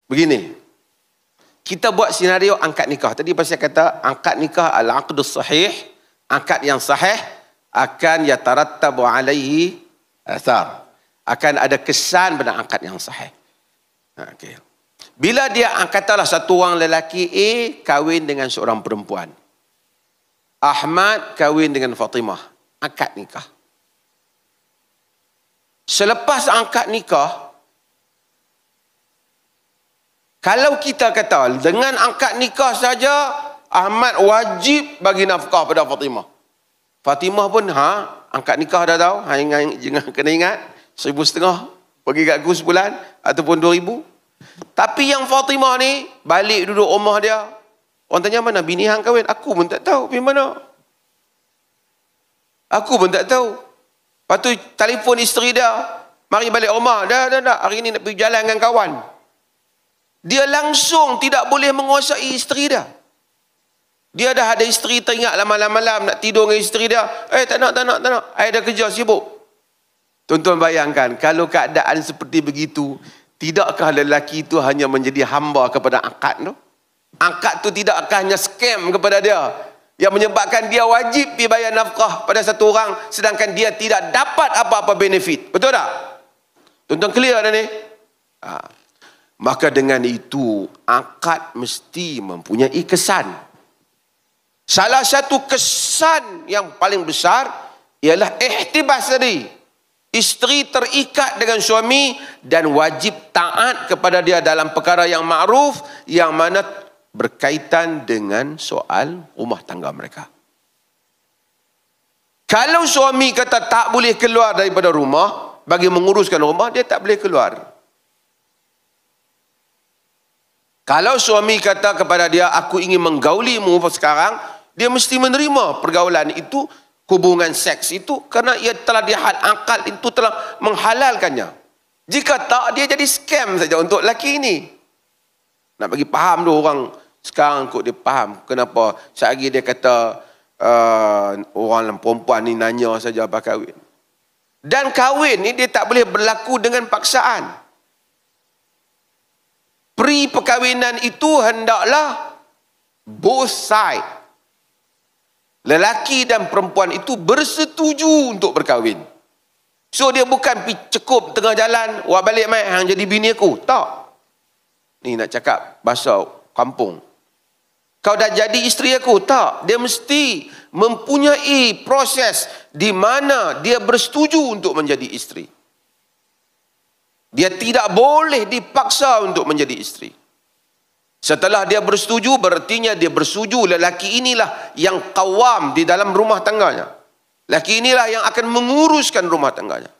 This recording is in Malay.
Begini, kita buat senario angkat nikah. Tadi pasal kata angkat nikah al-aqdus sahih, angkat yang sahih akan yatarattabu alaihi athar. Akan ada kesan pada angkat yang sahih. Okay. Bila dia katalah satu orang lelaki A kahwin dengan seorang perempuan. Ahmad kahwin dengan Fatimah. Angkat nikah. Selepas angkat nikah, kalau kita kata dengan angkat nikah saja Ahmad wajib bagi nafkah pada Fatimah. Fatimah pun angkat nikah dah tahu. Jangan kena ingat 1,500 pergi kat aku sebulan ataupun 2,000. Tapi yang Fatimah ni balik duduk rumah dia. Orang tanya mana bini hang kahwin? Aku pun tak tahu pergi mana. Aku pun tak tahu. Lepas tu telefon isteri dia. Mari balik rumah. Dah. Hari ni nak pergi jalan dengan kawan. Dia langsung tidak boleh menguasai isteri dia. Dia dah ada isteri teringat malam-malam nak tidur dengan isteri dia. Tak nak. I dah kerja sibuk. Tuan-tuan bayangkan, kalau keadaan seperti begitu, tidakkah lelaki itu hanya menjadi hamba kepada akad tu? Akad tu tidakkah hanya scam kepada dia? Yang menyebabkan dia wajib bayar nafkah pada satu orang, sedangkan dia tidak dapat apa-apa benefit. Betul tak? Tuan-tuan clear dah ni? Maka dengan itu, akad mesti mempunyai kesan. Salah satu kesan yang paling besar ialah ihtibas tadi. Isteri terikat dengan suami dan wajib taat kepada dia dalam perkara yang ma'ruf, yang mana berkaitan dengan soal rumah tangga mereka. Kalau suami kata tak boleh keluar daripada rumah, bagi menguruskan rumah, dia tak boleh keluar. Kalau suami kata kepada dia, aku ingin menggaulimu sekarang, dia mesti menerima pergaulan itu, hubungan seks itu, kerana ia telah akal itu telah menghalalkannya. Jika tak, dia jadi scam saja untuk lelaki ini. Nak bagi faham tu orang sekarang kot dia faham. Kenapa sehari dia kata orang perempuan ni nanya saja apa kahwin. Dan kahwin ni dia tak boleh berlaku dengan paksaan. Pri perkahwinan itu hendaklah both side, lelaki dan perempuan itu bersetuju untuk berkahwin. So dia bukan cekup tengah jalan, wah balik mai hang jadi bini aku. Tak. Ni nak cakap bahasa kampung. Kau dah jadi isteri aku. Tak. Dia mesti mempunyai proses di mana dia bersetuju untuk menjadi isteri. Dia tidak boleh dipaksa untuk menjadi isteri. Setelah dia bersetuju, berartinya dia bersetuju lelaki inilah yang qawam di dalam rumah tangganya. Lelaki inilah yang akan menguruskan rumah tangganya.